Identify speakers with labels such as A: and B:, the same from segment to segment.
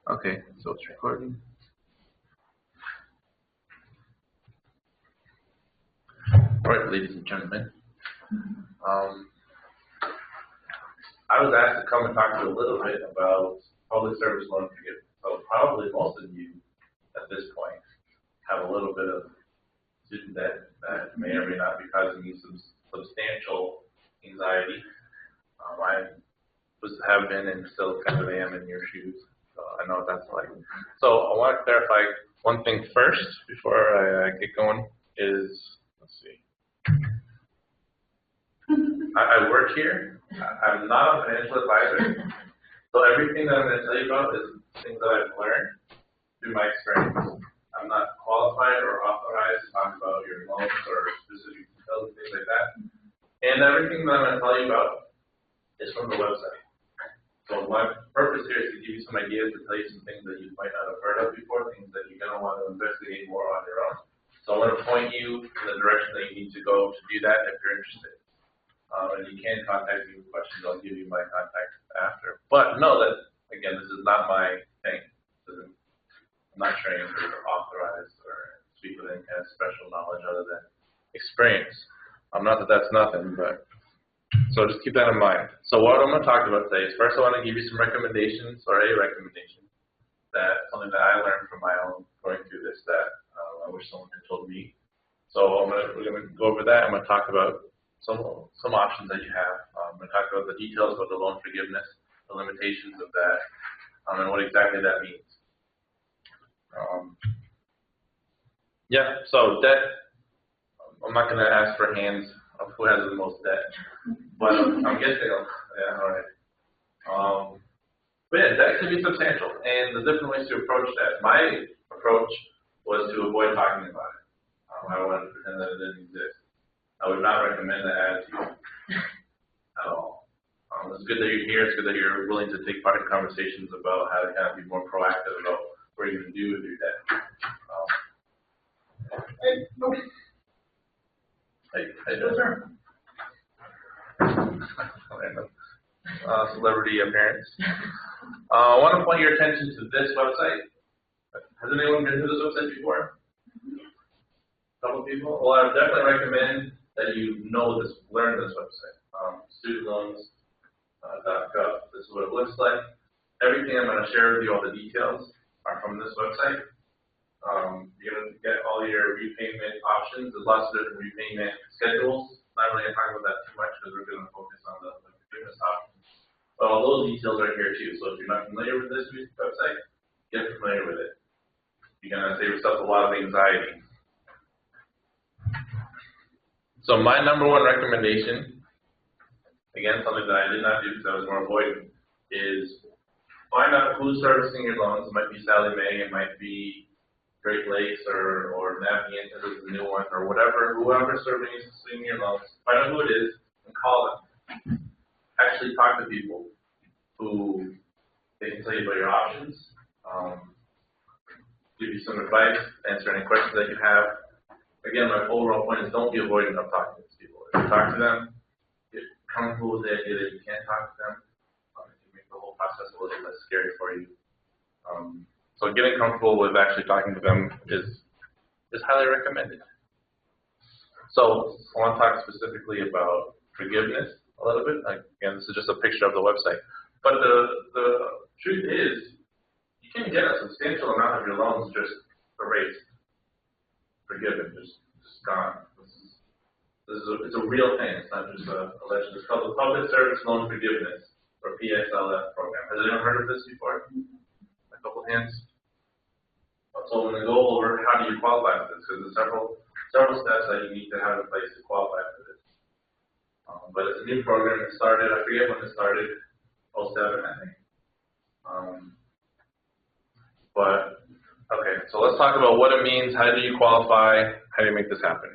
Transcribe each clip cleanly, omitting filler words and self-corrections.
A: Okay, so it's recording. All right, ladies and gentlemen. I was asked to come and talk to you a little bit about public service loan forgiveness. So probably most of you at this point have a little bit of student debt that may or may not be causing you some substantial anxiety. Have been and still kind of am in your shoes. So I know what that's like. So I want to clarify one thing first before I get going is, let's see. I work here. I'm not a financial advisor. So everything that I'm going to tell you about is things that I've learned through my experience. I'm not qualified or authorized to talk about your loans or specific details and things like that. And everything that I'm going to tell you about is from the website. So my purpose here is to give you some ideas, to tell you some things that you might not have heard of before, things that you're going to want to investigate more on your own. So I want to point you in the direction that you need to go to do that if you're interested. And you can contact me with questions. I'll give you my contact after. But know that, again, this is not my thing. I'm not trained or authorized or speak with any kind of special knowledge other than experience. Not that that's nothing, but so just keep that in mind. So what I'm going to talk about today is first I want to give you some recommendations, or a recommendation, something that I learned from my own going through this that I wish someone had told me. So we're going to go over that. I'm going to talk about some options that you have. I'm going to talk about the details about the loan forgiveness, the limitations of that, and what exactly that means. So debt, I'm not going to ask for hands of who has the most debt, but I'm guessing, yeah, all right. But yeah, debt can be substantial, and the different ways to approach that. My approach was to avoid talking about it. I wanted to pretend that it didn't exist. I would not recommend that attitude at all. It's good that you're here. It's good that you're willing to take part in conversations about how to kind of be more proactive about what you're going to do with your debt. Celebrity appearance. I want to point your attention to this website. Has anyone been to this website before? A couple people? Well, I would definitely recommend that you learn this website. Studentloans.gov. This is what it looks like. Everything I'm going to share with you, all the details, are from this website. You're going to get all your repayment options. There's lots of different repayment schedules. Not really going to talk about that too much because we're going to focus on the forgiveness options. But all those details are here too. So if you're not familiar with this website, get familiar with it. You're going to save yourself a lot of anxiety. So my number one recommendation, again, something that I did not do because I was more avoidant, is find out who's servicing your loans. It might be Sally Mae, it might be Great Lakes or Navient is the new one, or whoever's servicing your loans. Find out who it is and call them. Actually talk to people who they can tell you about your options, give you some advice, answer any questions that you have. Again, my overall point is don't be avoiding of talking to these people. If you talk to them, get comfortable with the idea that you can't talk to them. It can make the whole process a little less scary for you. So getting comfortable with actually talking to them is highly recommended. So I want to talk specifically about forgiveness a little bit. Again, this is just a picture of the website. But the truth is, you can get a substantial amount of your loans just erased, forgiven, just gone. It's a real thing. It's not just a legend. It's called the Public Service Loan Forgiveness, or PSLF program. Has anyone heard of this before? A couple hands. So I'm going to go over how do you qualify for this, because there's several steps that you need to have in place to qualify for this. But it's a new program. It started, I forget when it started, 2007, I think. But, okay, so let's talk about what it means, how do you qualify, how do you make this happen.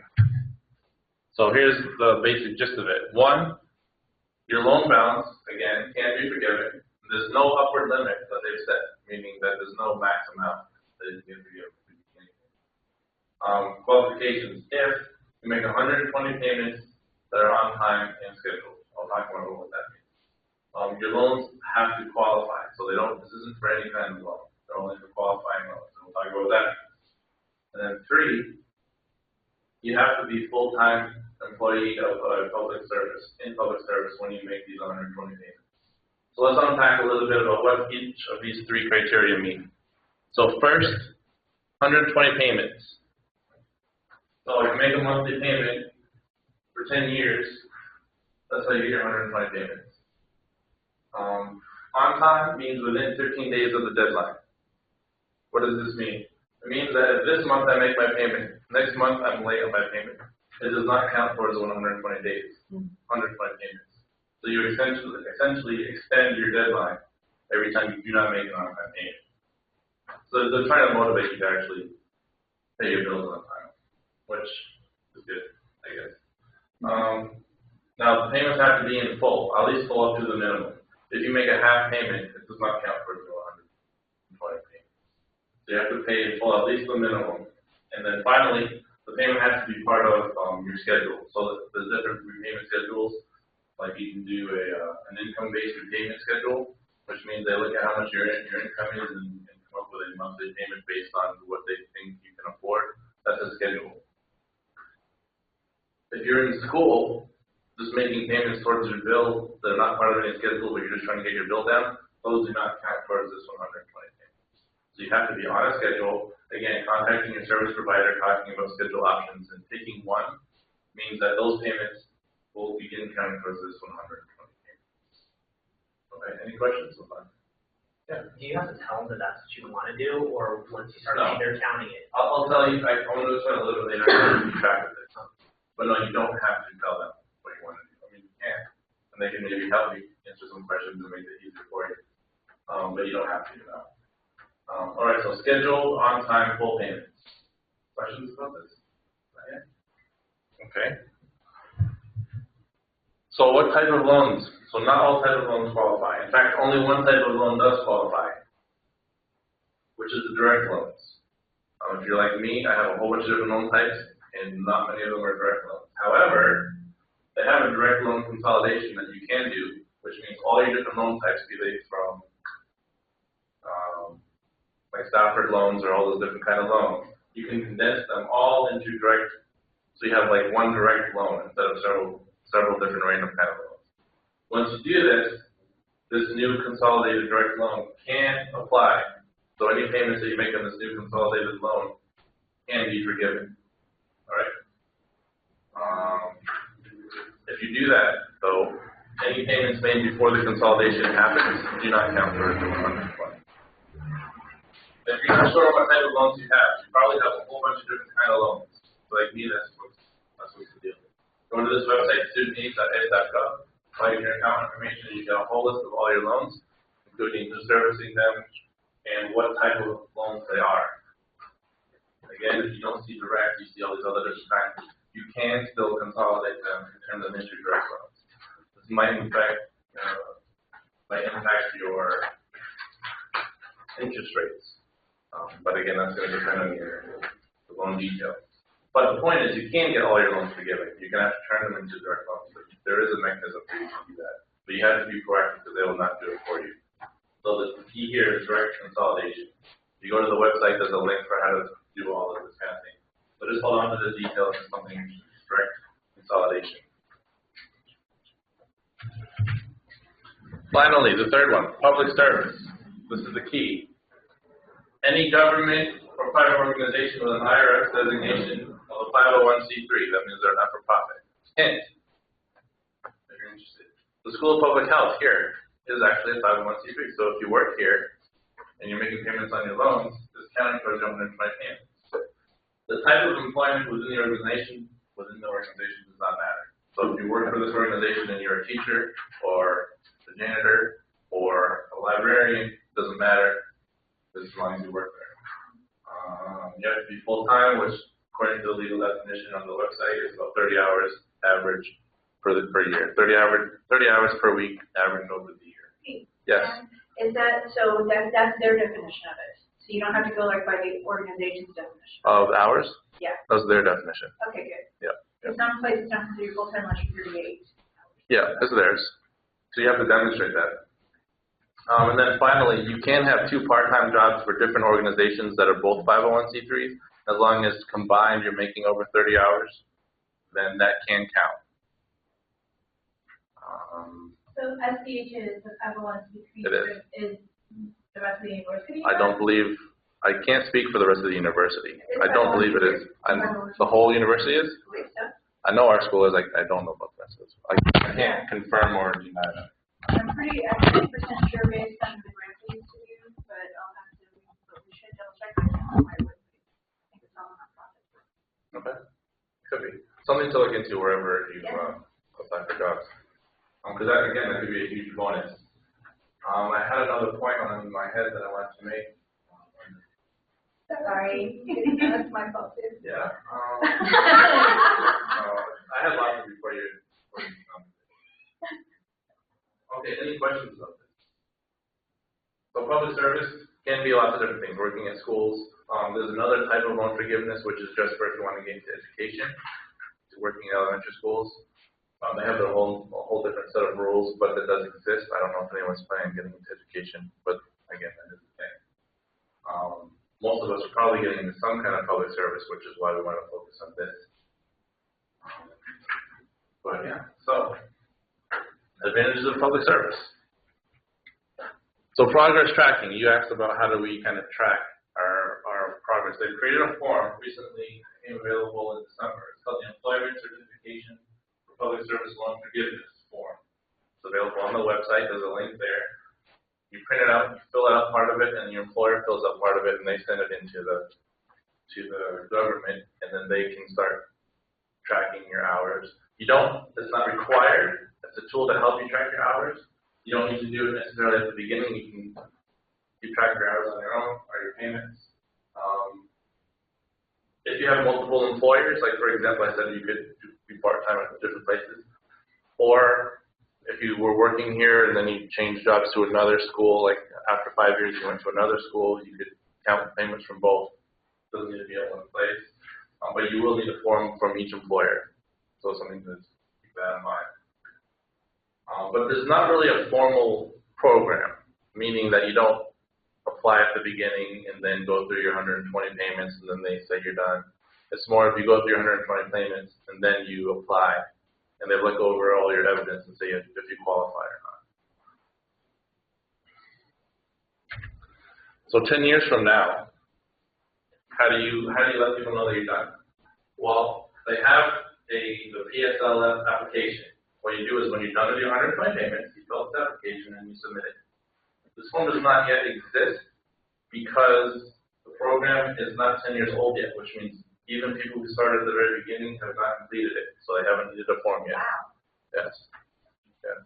A: So here's the basic gist of it. One, your loan balance, again, can be forgiven. There's no upward limit that they've set, meaning that there's no max amount that you can forgive. Qualifications, if you make 120 payments that are on time and scheduled. I'll talk more about what that means. Your loans have to qualify, so this isn't for any kind of loan. They're only for qualifying loans. So we'll talk about that. And then 3, you have to be full-time employee of public service, in public service when you make these 120 payments. So let's unpack a little bit about what each of these 3 criteria mean. So first, 120 payments. So if you make a monthly payment for 10 years, that's how you get your 120 payments. On time means within 15 days of the deadline. What does this mean? It means that if this month I make my payment, next month I'm late on my payment, it does not count towards the 120 days, 120 payments. So you essentially extend your deadline every time you do not make an on-time payment. So they're trying to motivate you to actually pay your bills on time, which is good, I guess. Now the payments have to be in full, at least full up to the minimum. If you make a half payment, it does not count towards the 120 payments. So you have to pay in full, at least the minimum. And then finally, the payment has to be part of your schedule. So there's different repayment schedules. Like you can do an income-based repayment schedule, which means they look at how much your income is and come up with a monthly payment based on what they think you can afford. That's a schedule. If you're in school, just making payments towards your bill that are not part of any schedule, but you're just trying to get your bill down, those do not count towards this 120 payments. So you have to be on a schedule. Again, contacting your service provider, talking about schedule options, and picking one means that those payments will begin counting towards this 120 payments. Okay, any questions so far? Yeah.
B: Do you have to tell them that that's what you want to do, or once you start they're counting it?
A: I'll tell you, I'm going to explain a little bit later how to keep track of this. But no, you don't have to tell them what you want to do. I mean, you can. And they can maybe help you answer some questions and make it easier for you. But you don't have to, no. All right, so schedule, on-time, full payments. Questions about this? Not yet? Okay. So what type of loans? So not all types of loans qualify. In fact, only one type of loan does qualify, which is the direct loans. If you're like me, I have a whole bunch of different loan types, and not many of them are direct loans. However, they have a direct loan consolidation that you can do, which means all your different loan types, be they from like Stafford loans or all those different kind of loans, you can condense them all into direct, so you have like one direct loan instead of several different random kind of loans. Once you do this new consolidated direct loan can apply. So any payments that you make on this new consolidated loan can be forgiven. All right. If you do that, though, any payments made before the consolidation happens do not count towards the 120. If you're not sure what type of loans you have, you probably have a whole bunch of different kind of loans. So like me, that's what's the deal. Go to this website, studentneeds.ed.gov, plug in your account information, and you get a whole list of all your loans, including who's servicing them and what type of loans they are. Again, if you don't see direct, you see all these other different kinds. You can still consolidate them and turn them into direct loans. This might impact your interest rates. But again, that's going to depend on the loan details. But the point is, you can get all your loans forgiven. You're going to have to turn them into direct loans. But there is a mechanism for you to do that. But you have to be proactive because they will not do it for you. So the key here is direct consolidation. If you go to the website, there's a link for how to do all of this kind of thing. But just hold on to the details of something direct consolidation. Finally, the third one, public service. This is the key. Any government or private organization with an IRS designation of a 501c3, that means they're not for profit. Hint, if you're interested. The School of Public Health here is actually a 501c3. So if you work here and you're making payments on your loans, it's counting towards your 120 payments. The type of employment within the organization does not matter. So if you work for this organization and you're a teacher or a janitor or a librarian, doesn't matter. As long as you work there. You have to be full-time, which according to the legal definition on the website is about 30 hours average per year. 30 hours per week average over the year. Yes?
C: Is that, so that's their definition of it? So you don't have to go like by the organization's definition?
A: Of hours?
C: Yeah.
A: That's their definition.
C: Okay, good.
A: Yeah.
C: Some places don't consider you full-time unless you're 38.
A: Yeah, that's theirs. So you have to demonstrate that. And then finally, you can have 2 part-time jobs for different organizations that are both 501c3s. As long as combined you're making over 30 hours, then that can count.
C: So SPH is the 501c3 is the rest of the university?
A: I don't believe, I can't speak for the rest of the university. I don't believe it is. The whole university is? I know our school is, I don't know about the rest of it. I can't confirm or deny that.
C: I'm pretty 100% sure based on the grant we used to do, but we should double check. I would think it's all nonprofit.
A: Okay, could be. Something to look into wherever you apply for jobs. Because that, again, that could be a huge bonus. I had another point on my head that I wanted to make.
C: Sorry, that's my fault too.
A: Yeah. I had lots of before you. Okay, any questions about this? So public service can be lots of different things. Working at schools. There's another type of loan forgiveness, which is just for if you want to get into education, to working in elementary schools. They have their whole different set of rules, but that does exist. I don't know if anyone's planning on getting into education, but again, that is the thing. Most of us are probably getting into some kind of public service, which is why we want to focus on this. But yeah, so advantages of public service. So progress tracking. You asked about how do we kind of track our progress. They've created a form recently, became available in December. It's called the Employment Certification for Public Service Loan Forgiveness form. It's available on the website. There's a link there. You print it out, you fill out part of it, and your employer fills out part of it, and they send it into the government, and then they can start tracking your hours. You don't, it's not required. It's a tool to help you track your hours. You don't need to do it necessarily at the beginning. You can keep track of your hours on your own or your payments. If you have multiple employers, like for example, I said you could be part-time at different places, or if you were working here and then you changed jobs to another school, like after 5 years you went to another school, you could count payments from both. It doesn't need to be at one place. But you will need a form from each employer. So something to keep that in mind. But there's not really a formal program, meaning that you don't apply at the beginning and then go through your 120 payments and then they say you're done. It's more if you go through your 120 payments and then you apply and they look over all your evidence and say if you qualify or not. So 10 years from now, how do you let people know that you're done? Well, they have the PSLF application. What you do is when you're done with your 120 payments, you fill out the application and you submit it. This form does not yet exist because the program is not 10 years old yet, which means even people who started at the very beginning have not completed it, so they haven't needed a form yet.
C: Wow.
A: Yes. Yes.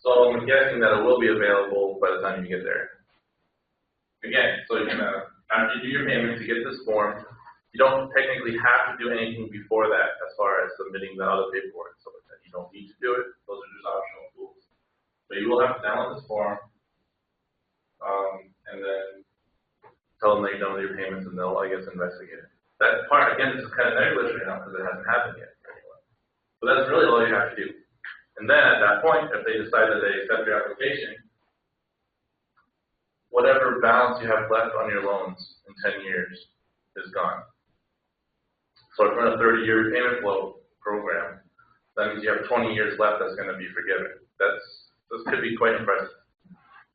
A: So I'm guessing that it will be available by the time you get there. Again, so you can, after you do your payment to get this form, you don't technically have to do anything before that as far as submitting the other paperwork. So that you don't need to do it. Those are just optional tools. But you will have to download this form and then tell them that you're done with your payments and they'll, I guess, investigate it. That part, again, is kind of nebulous right now because it hasn't happened yet for anyone. But that's really all you have to do. And then at that point, if they decide that they accept your application, whatever balance you have left on your loans in 10 years is gone. So if you're in a 30-year payment flow program, that means you have 20 years left that's going to be forgiven. This could be quite impressive.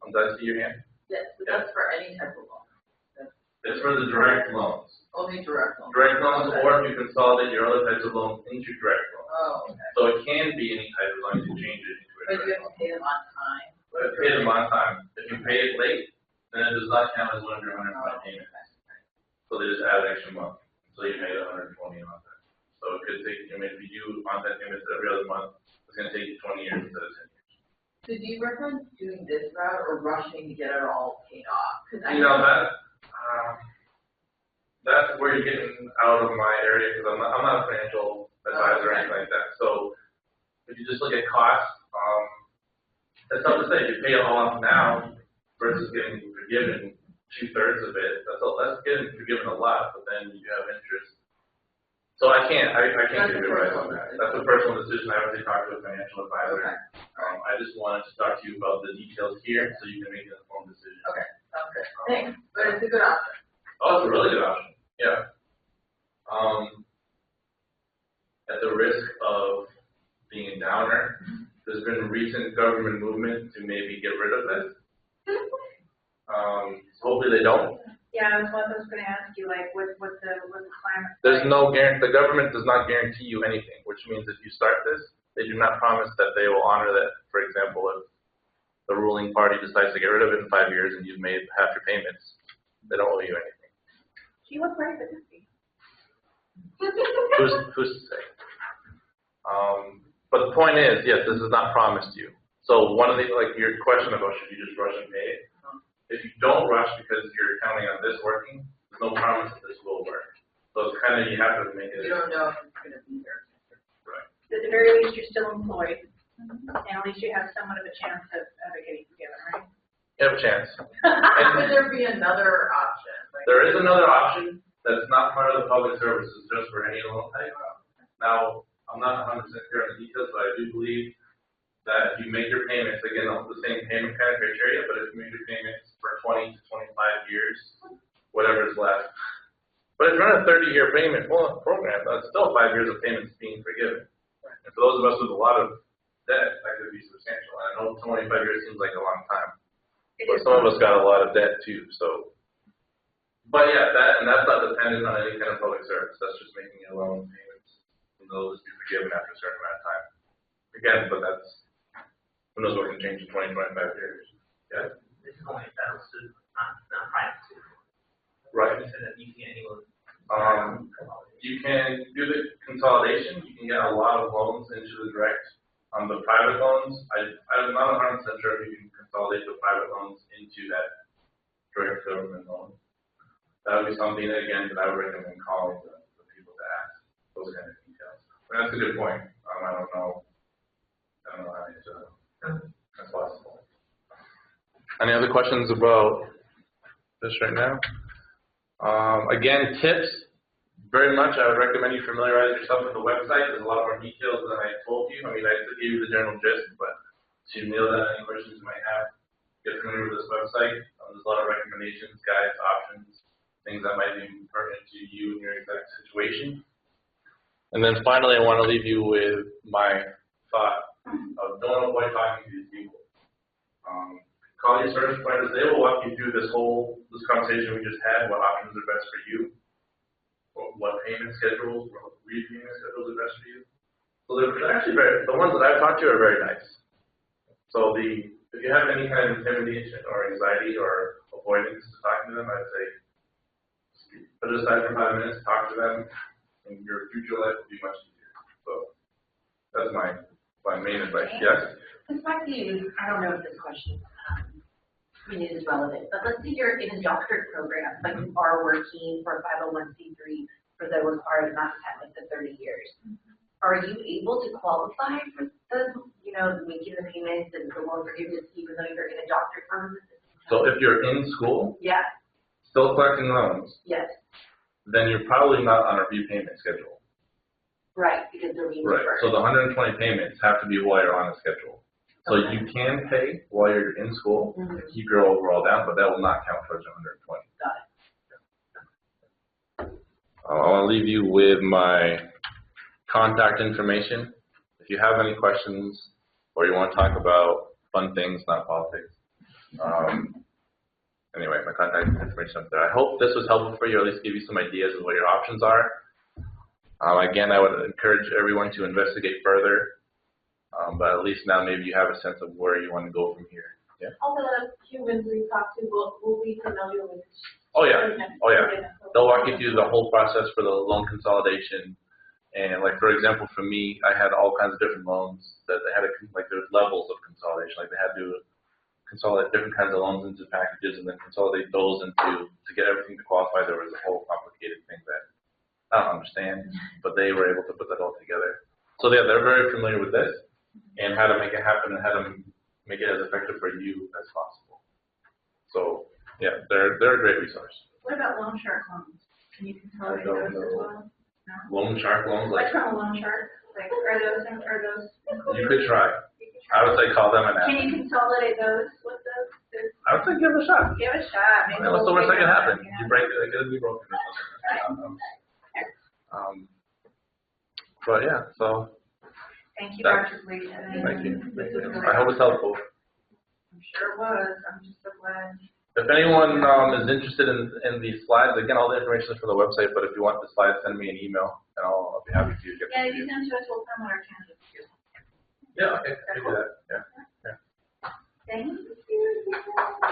A: Did I see your hand?
D: Yes, but that's for any type of loan.
A: It's for the direct loans.
D: Only direct loans.
A: Direct loans, or if you consolidate your other types of loans into direct loans.
D: Oh, okay.
A: So it can be any type of loan you change it into a
D: But you
A: direct
D: have to pay them on time.
A: loan. Pay them on time. If you pay it late, then it does not count as one of your 105 payments. So they just add an extra month. So you made 120 on that. So it could take, if you do on-time payments every other month, it's going to take you 20 years instead of 10 years.
D: So do you recommend doing this route or rushing to get it all paid off?
A: You know, that's where you're getting out of my area because I'm not a financial advisor or anything like that. So if you just look at costs, that's tough to say. If you pay it all off now versus getting forgiven 2/3 of it, that's getting forgiven a lot, but then you have interest. So I can't
D: That's
A: give
D: a
A: you advice
D: personal
A: on that.
D: decision.
A: That's a personal decision. I would say talk to a financial advisor.
D: Okay.
A: I just wanted to talk to you about the details here so you can make an informed decision.
D: Okay, sounds good. Thanks, but it's a good option.
A: Oh, it's a really good option. Yeah. At the risk of being a downer, there's been recent government movement to maybe get rid of this. Hopefully they don't.
C: Yeah, I was gonna ask you, like, what's the climate?
A: There's no guarantee. The government does not guarantee you anything, which means if you start this, they do not promise that they will honor that. For example, if the ruling party decides to get rid of it in 5 years and you've made half your payments, they don't owe you anything.
C: Gee, what price would this be?
A: Who's to say? But the point is, yes, this is not promised you. So one of the, like your question about should you just rush and pay it? If you don't rush because you're counting on this working, there's no promise that this will work. So it's kind of, you have to make it.
D: You don't know if it's gonna be there.
A: Right.
C: At the very least, you're still employed, and at least you have somewhat of a chance of it getting together, right?
A: You have a chance.
D: Could there be another option? Like,
A: There is another option that's not part of the public services, just for any loan type. Now, I'm not 100% clear on the details, but I do believe that if you make your payments, again, the same payment kind of criteria, but if you make your payments for 20 to 25 years, whatever is left. But if you're on a 30-year payment program, that's still 5 years of payments being forgiven. And for those of us with a lot of debt, that could be substantial. And I know 25 years seems like a long time, but some of us got a lot of debt too, so. But yeah, that's not dependent on any kind of public service. That's just making your loan payments, and they'll just be forgiven after a certain amount of time. Again, but that's, who knows what can change in 20, 25 years. Yeah.
B: This is only a federal student, not private student.
A: Right.
B: You said that you can get any loan.
A: You can do the consolidation. You can get a lot of loans into the direct. The private loans, I'm not 100% sure if you can consolidate the private loans into that direct government loan. That would be something, again, that I would recommend calling the people to ask those kind of details. And that's a good point. I don't know how to answer that. That's possible. Any other questions about this right now? Again, tips. Very much, I would recommend you familiarize yourself with the website. There's a lot more details than I told you. I mean, I just gave you the general gist, but to nail down any questions you might have, get familiar with this website. There's a lot of recommendations, guides, options, things that might be pertinent to you and your exact situation. And then finally, I want to leave you with my thought of don't avoid talking to these people. Call your service providers. They will walk you through this conversation we just had, what options are best for you, what payment schedules, what repayment schedules are best for you. So they're actually the ones that I've talked to are very nice. So if you have any kind of intimidation or anxiety or avoidance to talking to them, I'd say put it aside for 5 minutes, talk to them, and your future life will be much easier. So that's my main advice. Yes?
E: This might be, I don't know if this question is relevant, but let's say you're in a doctorate program, but you are working for a 501c3 for the required amount of time, like the 30 years. Are you able to qualify for the, making the payments and the loan forgiveness even though you're in a doctorate program?
A: So if you're in school,
E: Yeah.
A: still collecting loans,
E: Yes.
A: then you're probably not on a repayment schedule.
E: Right, because they're being
A: Right.
E: deferred.
A: So the 120 payments have to be while you're on a schedule. So
E: Okay.
A: you can pay while you're in school
E: Mhm.
A: and keep your overall down, but that will not count towards 120.
E: Got it.
A: I want to leave you with my contact information. If you have any questions or you want to talk about fun things, not politics. Anyway, my contact information up there. I hope this was helpful for you, or at least give you some ideas of what your options are. Again, I would encourage everyone to investigate further, but at least now maybe you have a sense of where you want to go from here. Yeah.
C: All the humans we talk to will be familiar with this.
A: Oh yeah. Oh yeah. They'll walk you through the whole process for the loan consolidation. And like, for example, for me, I had all kinds of different loans that they had there's levels of consolidation. Like they had to consolidate different kinds of loans into packages and then consolidate those to get everything to qualify. There was a whole complicated thing that I don't understand, but they were able to put that all together. So yeah, they're very familiar with this and how to make it happen and how to make it as effective for you as possible. So yeah, they're a great resource.
C: What about loan shark loans? Can you consolidate
A: I don't
C: those as
A: know.
C: well?
A: Loan shark loans,
C: Like
A: like,
C: from a loan shark, like, are those
A: you could try. I would say call them and
C: Can
A: ask.
C: you consolidate those with those?
A: I would say give it a shot.
C: Give it a shot. Maybe
A: What's the
C: we'll
A: worst that
C: figure
A: can
C: it out,
A: happen?
C: you
A: You
C: know?
A: break it, it could be broken or something. But yeah, so
C: Thank you,
A: That's-
C: Dr. Gleason.
A: thank you.
C: This was really
A: I hope it's helpful.
C: I'm sure it was. I'm just so glad.
A: If anyone is interested in these slides, again, all the information is from the website. But if you want the slides, send me an email, and I'll be happy to get
C: Yeah,
A: them
C: if
A: to
C: you
A: you.
C: send to us, we'll put them on our canvas.
A: Yeah, okay, I can do that. Yeah.
C: Thank you.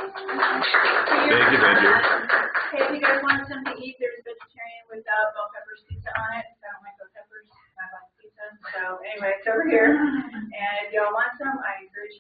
A: Thank you, thank you.
C: Hey, if you guys want something to eat, there's vegetarian without bell peppers pizza on it. I don't like bell peppers. I like pizza. So anyway, it's over here. And if y'all want some, I